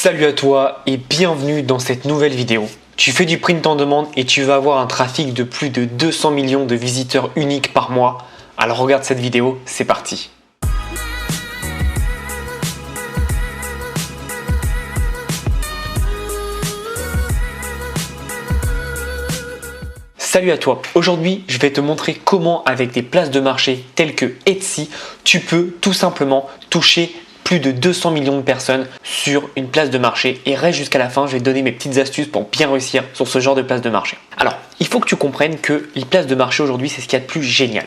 Salut à toi et bienvenue dans cette nouvelle vidéo. Tu fais du print en demande et tu vas avoir un trafic de plus de 200 millions de visiteurs uniques par mois. Alors regarde cette vidéo, c'est parti. Salut à toi, aujourd'hui je vais te montrer comment avec des places de marché telles que Etsy, tu peux tout simplement toucher plus de 200 millions de personnes sur une place de marché et reste jusqu'à la fin, je vais te donner mes petites astuces pour bien réussir sur ce genre de place de marché. Alors, il faut que tu comprennes que les places de marché aujourd'hui, c'est ce qu'il y a de plus génial.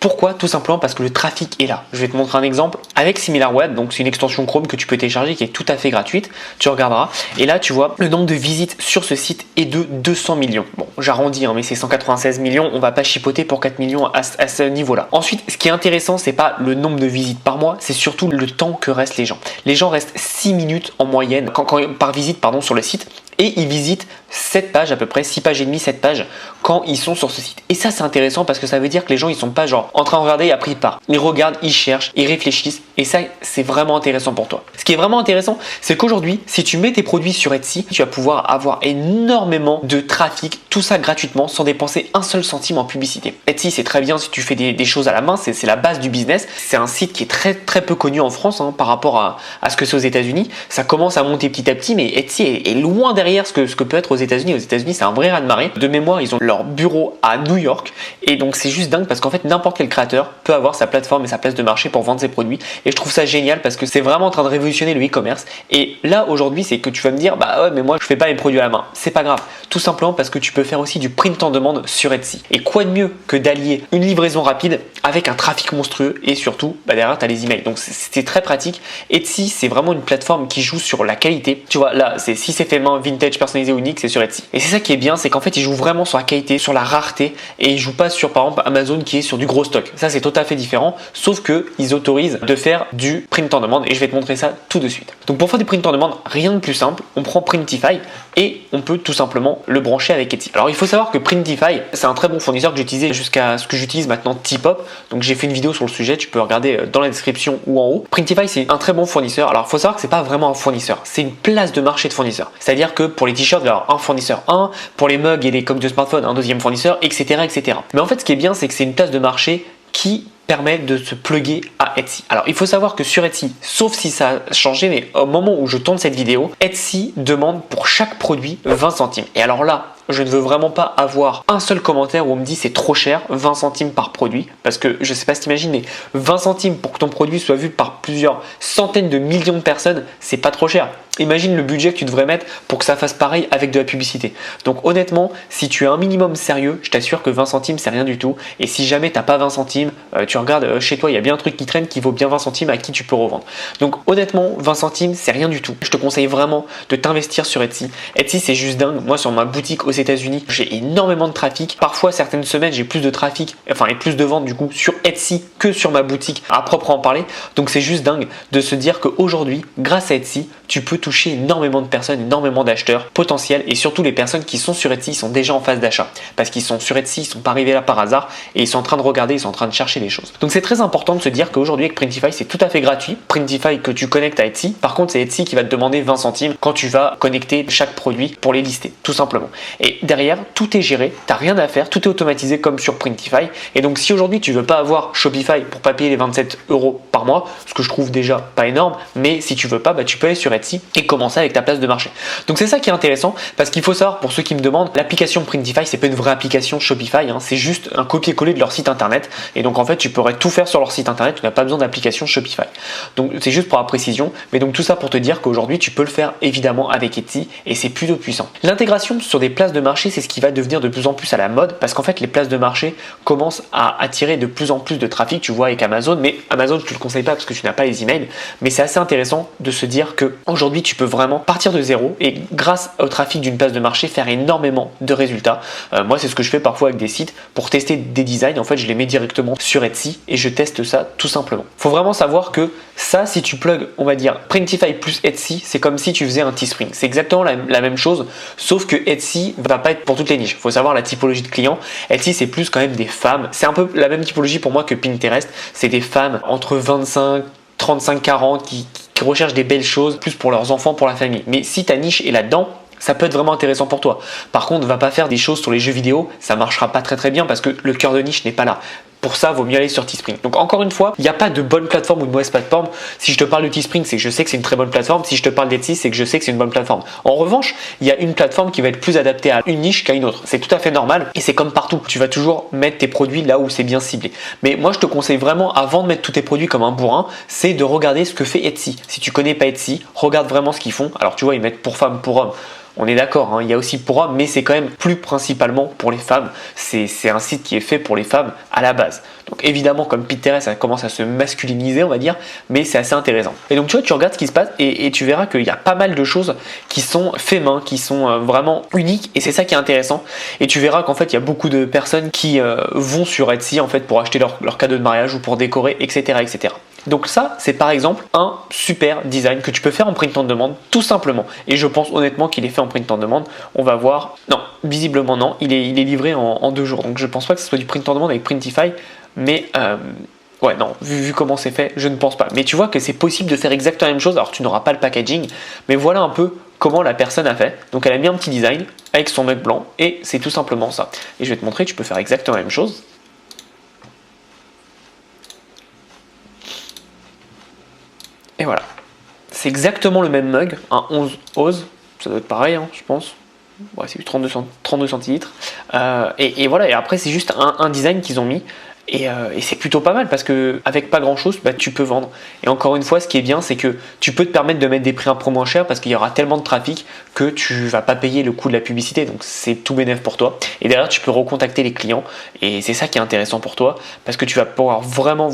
Pourquoi? Tout simplement parce que le trafic est là. Je vais te montrer un exemple avec SimilarWeb, donc c'est une extension Chrome que tu peux télécharger qui est tout à fait gratuite. Tu regarderas et là tu vois le nombre de visites sur ce site est de 200 millions. Bon, j'arrondis mais c'est 196 millions, on va pas chipoter pour 4 millions à ce niveau-là. Ensuite, ce qui est intéressant, c'est pas le nombre de visites par mois, c'est surtout le temps que restent les gens. Les gens restent 6 minutes en moyenne par visite sur le site. Et ils visitent 7 pages à peu près, 6 pages et demie, 7 pages quand ils sont sur ce site. Et ça c'est intéressant parce que ça veut dire que les gens ils sont pas genre en train de regarder et après ils partent. Ils regardent, ils cherchent, ils réfléchissent et ça c'est vraiment intéressant pour toi. Ce qui est vraiment intéressant, c'est qu'aujourd'hui si tu mets tes produits sur Etsy, tu vas pouvoir avoir énormément de trafic, tout ça gratuitement sans dépenser un seul centime en publicité. Etsy c'est très bien si tu fais des choses à la main, c'est la base du business. C'est un site qui est très peu connu en France par rapport à ce que c'est aux États-Unis. Ça commence à monter petit à petit mais Etsy est loin derrière ce que peut être aux États-Unis. Aux États-Unis, c'est un vrai raz-de-marée. De mémoire, ils ont leur bureau à New York et donc c'est juste dingue parce qu'en fait, n'importe quel créateur peut avoir sa plateforme et sa place de marché pour vendre ses produits et je trouve ça génial parce que c'est vraiment en train de révolutionner le e-commerce. Et là, aujourd'hui, c'est que tu vas me dire, bah ouais, mais moi, je fais pas mes produits à la main. C'est pas grave. Tout simplement parce que tu peux faire aussi du print en demande sur Etsy. Et quoi de mieux que d'allier une livraison rapide avec un trafic monstrueux et surtout, derrière, tu as les emails. Donc c'est très pratique. Etsy, c'est vraiment une plateforme qui joue sur la qualité. Tu vois, là, si c'est fait main, vintage, personnalisé ou unique, c'est sur Etsy. Et c'est ça qui est bien, c'est qu'en fait, ils jouent vraiment sur la qualité, sur la rareté et ils jouent pas sur, par exemple, Amazon qui est sur du gros stock. Ça, c'est tout à fait différent, sauf que ils autorisent de faire du print en demande et je vais te montrer ça tout de suite. Donc, pour faire du print en demande, rien de plus simple. On prend Printify et on peut tout simplement le brancher avec Etsy. Alors, il faut savoir que Printify, c'est un très bon fournisseur que j'utilisais jusqu'à ce que j'utilise maintenant Tipop. Donc, j'ai fait une vidéo sur le sujet, tu peux regarder dans la description ou en haut. Printify, c'est un très bon fournisseur. Alors, il faut savoir que c'est pas vraiment un fournisseur, c'est une place de marché de fournisseurs. C'est-à-dire que pour les t-shirts, il va y avoir un fournisseur 1, pour les mugs et les coques de smartphone, un deuxième fournisseur, etc., etc. Mais en fait, ce qui est bien, c'est que c'est une place de marché qui permet de se plugger à Etsy. Alors, il faut savoir que sur Etsy, sauf si ça a changé, mais au moment où je tourne cette vidéo, Etsy demande pour chaque produit 20 centimes. Et alors là, je ne veux vraiment pas avoir un seul commentaire où on me dit c'est trop cher, 20 centimes par produit, parce que je sais pas si t'imagines, mais 20 centimes pour que ton produit soit vu par plusieurs centaines de millions de personnes, c'est pas trop cher. Imagine le budget que tu devrais mettre pour que ça fasse pareil avec de la publicité. Donc honnêtement, si tu es un minimum sérieux, je t'assure que 20 centimes c'est rien du tout. Et si jamais t'as pas 20 centimes, tu regardes chez toi, il y a bien un truc qui traîne qui vaut bien 20 centimes à qui tu peux revendre. Donc honnêtement, 20 centimes c'est rien du tout. Je te conseille vraiment de t'investir sur Etsy. Etsy c'est juste dingue. Moi sur ma boutique aux États-Unis, j'ai énormément de trafic. Parfois certaines semaines j'ai plus de trafic, et plus de ventes du coup sur Etsy que sur ma boutique à proprement parler. Donc c'est juste dingue de se dire qu'aujourd'hui, grâce à Etsy, tu peux toucher énormément de personnes, énormément d'acheteurs potentiels et surtout les personnes qui sont sur Etsy sont déjà en phase d'achat parce qu'ils sont sur Etsy, ils sont pas arrivés là par hasard et ils sont en train de regarder, ils sont en train de chercher des choses. Donc c'est très important de se dire qu'aujourd'hui avec Printify c'est tout à fait gratuit. Printify que tu connectes à Etsy. Par contre c'est Etsy qui va te demander 20 centimes quand tu vas connecter chaque produit pour les lister tout simplement. Et derrière tout est géré, t'as rien à faire, tout est automatisé comme sur Printify. Et donc si aujourd'hui tu veux pas avoir Shopify pour pas payer les 27 € par mois, ce que je trouve déjà pas énorme, mais si tu veux pas, tu peux aller sur Etsy et commencer avec ta place de marché. Donc c'est ça qui est intéressant parce qu'il faut savoir pour ceux qui me demandent, l'application Printify c'est pas une vraie application Shopify, c'est juste un copier-coller de leur site internet et donc en fait tu pourrais tout faire sur leur site internet, tu n'as pas besoin d'application Shopify. Donc c'est juste pour la précision, mais donc tout ça pour te dire qu'aujourd'hui tu peux le faire évidemment avec Etsy et c'est plutôt puissant. L'intégration sur des places de marché c'est ce qui va devenir de plus en plus à la mode parce qu'en fait les places de marché commencent à attirer de plus en plus de trafic, tu vois avec Amazon, mais Amazon je te le conseille pas parce que tu n'as pas les emails, mais c'est assez intéressant de se dire que aujourd'hui tu peux vraiment partir de zéro et grâce au trafic d'une place de marché faire énormément de résultats. Moi c'est ce que je fais parfois avec des sites pour tester des designs, en fait je les mets directement sur Etsy et je teste ça tout simplement. Faut vraiment savoir que ça si tu plugs on va dire Printify plus Etsy c'est comme si tu faisais un Teespring, c'est exactement la même chose sauf que Etsy va pas être pour toutes les niches. Faut savoir la typologie de clients, Etsy c'est plus quand même des femmes, c'est un peu la même typologie pour moi que Pinterest, c'est des femmes entre 25 35-40 qui qui recherchent des belles choses, plus pour leurs enfants, pour la famille. Mais si ta niche est là-dedans, ça peut être vraiment intéressant pour toi. Par contre, va pas faire des choses sur les jeux vidéo, ça marchera pas très bien parce que le cœur de niche n'est pas là. Pour ça, vaut mieux aller sur Teespring. Donc encore une fois, il n'y a pas de bonne plateforme ou de mauvaise plateforme. Si je te parle de Teespring, c'est que je sais que c'est une très bonne plateforme. Si je te parle d'Etsy, c'est que je sais que c'est une bonne plateforme. En revanche, il y a une plateforme qui va être plus adaptée à une niche qu'à une autre. C'est tout à fait normal et c'est comme partout. Tu vas toujours mettre tes produits là où c'est bien ciblé. Mais moi, je te conseille vraiment, avant de mettre tous tes produits comme un bourrin, c'est de regarder ce que fait Etsy. Si tu connais pas Etsy, regarde vraiment ce qu'ils font. Alors tu vois, ils mettent pour femmes, pour hommes. On est d'accord, hein, il y a aussi pour hommes, mais c'est quand même plus principalement pour les femmes. C'est un site qui est fait pour les femmes à la base. Donc évidemment, comme Pinterest, ça commence à se masculiniser, on va dire, mais c'est assez intéressant. Et donc tu vois, tu regardes ce qui se passe et tu verras qu'il y a pas mal de choses qui sont faites main, qui sont vraiment uniques, et c'est ça qui est intéressant. Et tu verras qu'en fait, il y a beaucoup de personnes qui vont sur Etsy en fait pour acheter leur cadeau de mariage ou pour décorer, etc., etc. Donc ça, c'est par exemple un super design que tu peux faire en print on demand, tout simplement. Et je pense honnêtement qu'il est fait en print on demand. On va voir. Non, visiblement non. Il est livré en 2 jours. Donc je pense pas que ce soit du print on demand avec Printify. Mais ouais, non, vu comment c'est fait, je ne pense pas. Mais tu vois que c'est possible de faire exactement la même chose. Alors tu n'auras pas le packaging, mais voilà un peu comment la personne a fait. Donc elle a mis un petit design avec son mug blanc et c'est tout simplement ça. Et je vais te montrer, tu peux faire exactement la même chose. Et voilà, c'est exactement le même mug, un 11 Oz, ça doit être pareil, hein, je pense. Ouais, c'est du 32 centilitres. Et voilà, et après c'est juste un design qu'ils ont mis. Et c'est plutôt pas mal parce que avec pas grand chose, bah, tu peux vendre. Et encore une fois, ce qui est bien, c'est que tu peux te permettre de mettre des prix un peu moins chers parce qu'il y aura tellement de trafic que tu vas pas payer le coût de la publicité. Donc c'est tout bénéf pour toi. Et derrière, tu peux recontacter les clients. Et c'est ça qui est intéressant pour toi parce que tu vas pouvoir vraiment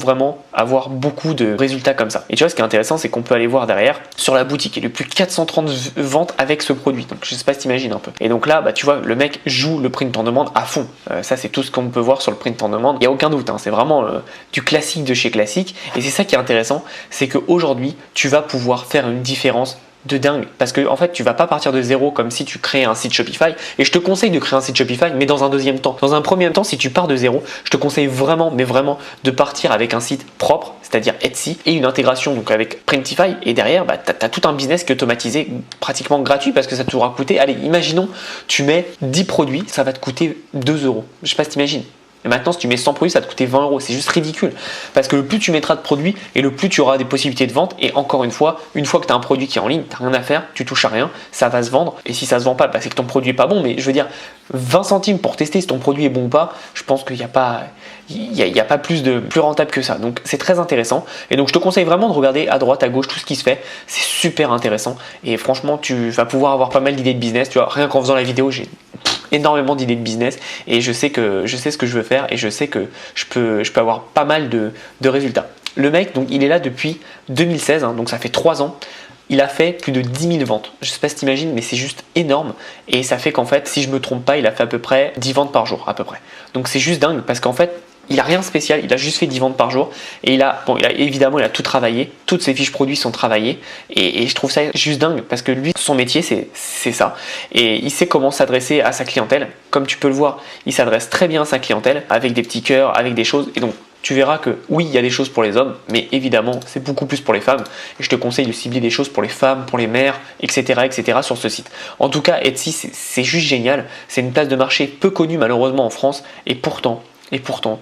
avoir beaucoup de résultats comme ça. Et tu vois, ce qui est intéressant, c'est qu'on peut aller voir derrière sur la boutique. Il y a plus de 430 ventes avec ce produit. Donc je sais pas si t'imagines un peu. Et donc là, bah, tu vois, le mec joue le print en demande à fond. Ça, c'est tout ce qu'on peut voir sur le print en demande. Il n'y a aucun doute. C'est vraiment du classique de chez classique et c'est ça qui est intéressant, c'est qu'aujourd'hui tu vas pouvoir faire une différence de dingue parce que en fait tu vas pas partir de zéro comme si tu créais un site Shopify. Et je te conseille de créer un site Shopify, mais dans un deuxième temps. Dans un premier temps, si tu pars de zéro, je te conseille vraiment de partir avec un site propre, c'est-à-dire Etsy, et une intégration donc avec Printify. Et derrière, bah, tu as tout un business qui est automatisé, pratiquement gratuit, parce que ça t'aura coûté, allez, imaginons, tu mets 10 produits, ça va te coûter 2 euros. Je sais pas si t'imagines. Et maintenant, si tu mets 100 produits, ça te coûtait 20 euros. C'est juste ridicule. Parce que le plus tu mettras de produits et le plus tu auras des possibilités de vente. Et encore une fois que tu as un produit qui est en ligne, tu n'as rien à faire, tu touches à rien, ça va se vendre. Et si ça se vend pas, bah, c'est que ton produit est pas bon. Mais je veux dire, 20 centimes pour tester si ton produit est bon ou pas, je pense qu'il n'y a pas. Il n'y a pas plus rentable que ça. Donc c'est très intéressant. Et donc je te conseille vraiment de regarder à droite, à gauche tout ce qui se fait. C'est super intéressant. Et franchement, tu vas pouvoir avoir pas mal d'idées de business. Tu vois, rien qu'en faisant la vidéo, j'ai énormément d'idées de business et je sais ce que je veux faire et je sais que je peux avoir pas mal de résultats. Le mec, donc il est là depuis 2016, hein, donc ça fait 3 ans. Il a fait plus de 10 000 ventes. Je sais pas si t'imagines, mais c'est juste énorme. Et ça fait qu'en fait, si je me trompe pas, il a fait à peu près 10 ventes par jour, à peu près. Donc c'est juste dingue parce qu'en fait, il n'a rien de spécial, il a juste fait 10 ventes par jour et évidemment il a tout travaillé, toutes ses fiches produits sont travaillées et je trouve ça juste dingue parce que lui, son métier c'est ça et il sait comment s'adresser à sa clientèle. Comme tu peux le voir, il s'adresse très bien à sa clientèle avec des petits cœurs, avec des choses et donc tu verras que oui, il y a des choses pour les hommes, mais évidemment, c'est beaucoup plus pour les femmes. Et je te conseille de cibler des choses pour les femmes, pour les mères, etc. sur ce site. En tout cas, Etsy, c'est juste génial. C'est une place de marché peu connue malheureusement en France et pourtant,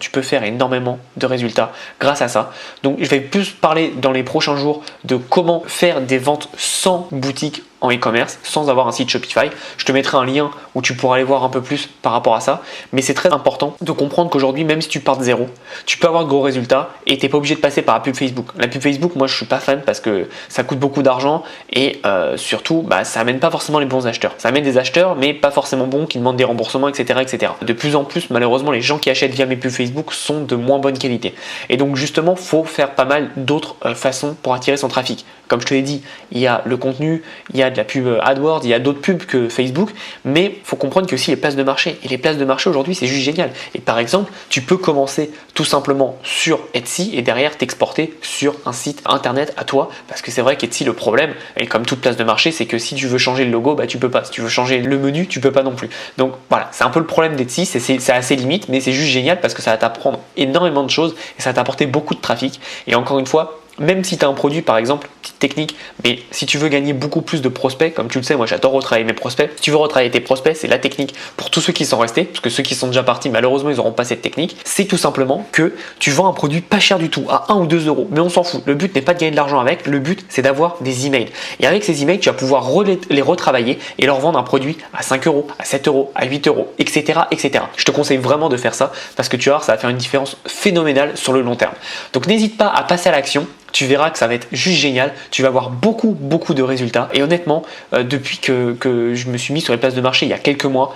tu peux faire énormément de résultats grâce à ça. Donc, je vais plus parler dans les prochains jours de comment faire des ventes sans boutique en e-commerce, sans avoir un site Shopify. Je te mettrai un lien où tu pourras aller voir un peu plus par rapport à ça. Mais c'est très important de comprendre qu'aujourd'hui, même si tu pars de zéro, tu peux avoir de gros résultats et tu n'es pas obligé de passer par la pub Facebook. La pub Facebook, moi, je suis pas fan parce que ça coûte beaucoup d'argent et surtout, bah, ça amène pas forcément les bons acheteurs. Ça amène des acheteurs, mais pas forcément bons, qui demandent des remboursements, etc. De plus en plus, malheureusement, les gens qui achètent via mes pubs Facebook sont de moins bonne qualité. Et donc, justement, faut faire pas mal d'autres façons pour attirer son trafic. Comme je te l'ai dit, il y a le contenu, il y a de la pub AdWords, il y a d'autres pubs que Facebook, mais il faut comprendre que aussi les places de marché. Et les places de marché aujourd'hui, c'est juste génial. Et par exemple, tu peux commencer tout simplement sur Etsy et derrière t'exporter sur un site internet à toi. Parce que c'est vrai qu'Etsy, le problème, et comme toute place de marché, c'est que si tu veux changer le logo, bah, tu peux pas. Si tu veux changer le menu, tu peux pas non plus. Donc voilà, c'est un peu le problème d'Etsy, c'est assez limite, mais c'est juste génial parce que ça va t'apprendre énormément de choses et ça va t'apporter beaucoup de trafic. Et encore une fois, même si tu as un produit par exemple, petite technique, mais si tu veux gagner beaucoup plus de prospects, comme tu le sais, moi j'adore retravailler mes prospects. Si tu veux retravailler tes prospects, c'est la technique pour tous ceux qui sont restés, parce que ceux qui sont déjà partis, malheureusement ils n'auront pas cette technique. C'est tout simplement que tu vends un produit pas cher du tout, à 1 ou 2 euros, mais on s'en fout. Le but n'est pas de gagner de l'argent avec, le but c'est d'avoir des emails. Et avec ces emails, tu vas pouvoir les retravailler et leur vendre un produit à 5 euros, à 7 euros, à 8 euros, etc., etc. Je te conseille vraiment de faire ça parce que tu vas voir, ça va faire une différence phénoménale sur le long terme. Donc n'hésite pas à passer à l'action. Tu verras que ça va être juste génial, tu vas avoir beaucoup de résultats et honnêtement depuis que je me suis mis sur les places de marché il y a quelques mois,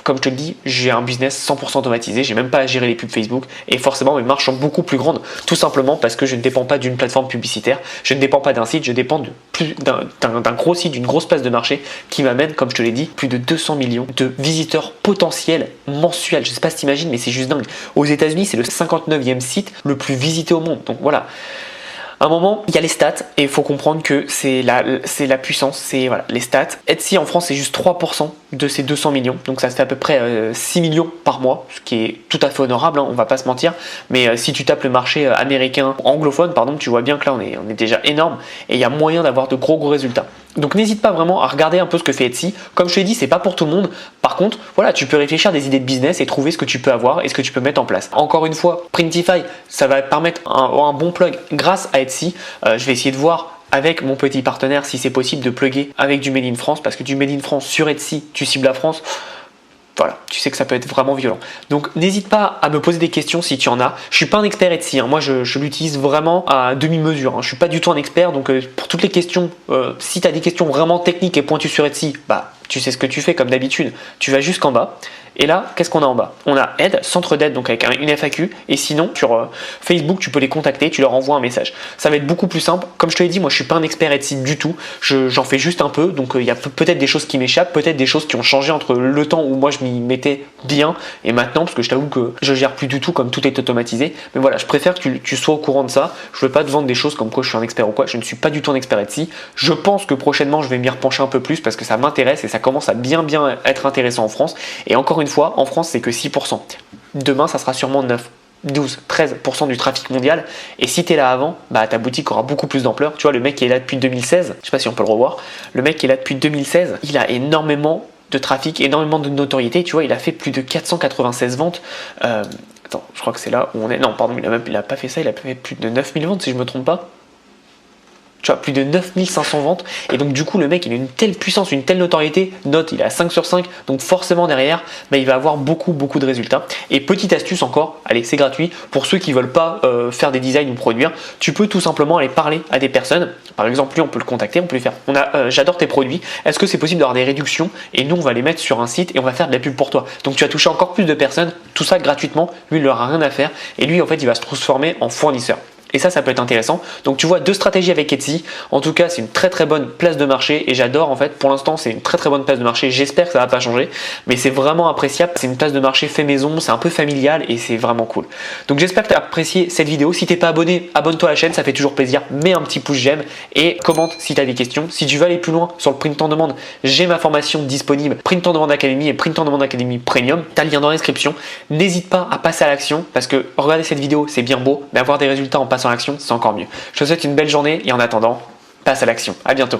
comme je te le dis, j'ai un business 100% automatisé, j'ai même pas à gérer les pubs Facebook et forcément mes marges sont beaucoup plus grandes, tout simplement parce que je ne dépends pas d'une plateforme publicitaire, je ne dépends pas d'un site, je dépends d'un gros site, d'une grosse place de marché qui m'amène, comme je te l'ai dit, plus de 200 millions de visiteurs potentiels mensuels. Je sais pas si t'imagines, mais c'est juste dingue. Aux États-Unis, c'est le 59e site le plus visité au monde, donc voilà. À un moment, il y a les stats et il faut comprendre que c'est la puissance, c'est voilà, les stats. Etsy en France, c'est juste 3% de ces 200 millions, donc ça se fait à peu près 6 millions par mois, ce qui est tout à fait honorable, hein, on va pas se mentir. Mais si tu tapes le marché américain, anglophone, pardon, tu vois bien que là on est déjà énorme et il y a moyen d'avoir de gros résultats. Donc n'hésite pas vraiment à regarder un peu ce que fait Etsy. Comme je te l'ai dit, c'est pas pour tout le monde. Par contre, voilà, tu peux réfléchir à des idées de business et trouver ce que tu peux avoir et ce que tu peux mettre en place. Encore une fois, Printify, ça va permettre un bon plug grâce à Etsy. Je vais essayer de voir avec mon petit partenaire si c'est possible de plugger avec du Made in France, parce que du Made in France sur Etsy, tu cibles la France. Voilà, tu sais que ça peut être vraiment violent. Donc n'hésite pas à me poser des questions si tu en as. Je suis pas un expert Etsy, hein. Moi je l'utilise vraiment à demi-mesure, hein. Je suis pas du tout un expert, donc pour toutes les questions, si tu as des questions vraiment techniques et pointues sur Etsy, tu sais ce que tu fais comme d'habitude. Tu vas jusqu'en bas. Et là, qu'est-ce qu'on a en bas? On a aide, centre d'aide, donc avec une FAQ. Et sinon, sur Facebook, tu peux les contacter, tu leur envoies un message. Ça va être beaucoup plus simple. Comme je te l'ai dit, moi je suis pas un expert Etsy du tout. J'en fais juste un peu. Donc il y a peut-être des choses qui m'échappent, peut-être des choses qui ont changé entre le temps où moi je m'y mettais bien et maintenant, parce que je t'avoue que je gère plus du tout comme tout est automatisé. Mais voilà, je préfère que tu sois au courant de ça. Je veux pas te vendre des choses comme quoi je suis un expert ou quoi. Je ne suis pas du tout un expert Etsy. Je pense que prochainement, je vais m'y repencher un peu plus parce que ça m'intéresse et ça commence à bien être intéressant en France. Et encore une fois, en France, c'est que 6%. Demain, ça sera sûrement 9, 12, 13% du trafic mondial. Et si tu es là avant, ta boutique aura beaucoup plus d'ampleur. Tu vois, le mec qui est là depuis 2016, je sais pas si on peut le revoir, le mec qui est là depuis 2016, il a énormément de trafic, énormément de notoriété. Tu vois, il a fait plus de 496 ventes. Attends, je crois que c'est là où on est. Non, pardon, il a pas fait ça, il a fait plus de 9000 ventes si je me trompe pas. Tu vois, plus de 9500 ventes. Et donc, du coup, le mec, il a une telle puissance, une telle notoriété. Note, il est à 5 sur 5. Donc, forcément, derrière, il va avoir beaucoup de résultats. Et petite astuce encore, allez, c'est gratuit. Pour ceux qui veulent pas faire des designs ou produire, tu peux tout simplement aller parler à des personnes. Par exemple, lui, on peut le contacter, on peut lui faire j'adore tes produits. Est-ce que c'est possible d'avoir des réductions? Et nous, on va les mettre sur un site et on va faire de la pub pour toi. Donc, tu vas toucher encore plus de personnes. Tout ça gratuitement. Lui, il n'aura rien à faire. Et lui, en fait, il va se transformer en fournisseur. Et ça peut être intéressant. Donc tu vois, 2 stratégies avec Etsy. En tout cas, c'est une très bonne place de marché et j'adore en fait. Pour l'instant, c'est une très bonne place de marché. J'espère que ça va pas changer, mais c'est vraiment appréciable. C'est une place de marché fait maison, c'est un peu familial et c'est vraiment cool. Donc j'espère que tu as apprécié cette vidéo. Si t'es pas abonné, abonne-toi à la chaîne, ça fait toujours plaisir. Mets un petit pouce j'aime et commente si tu as des questions. Si tu veux aller plus loin sur le Print on Demand, j'ai ma formation disponible Print on Demand Academy et Print on Demand Academy Premium. Tu as le lien dans la description. N'hésite pas à passer à l'action parce que regarder cette vidéo, c'est bien beau, mais avoir des résultats en passant à l'action, c'est encore mieux. Je te souhaite une belle journée et en attendant, passe à l'action. À bientôt.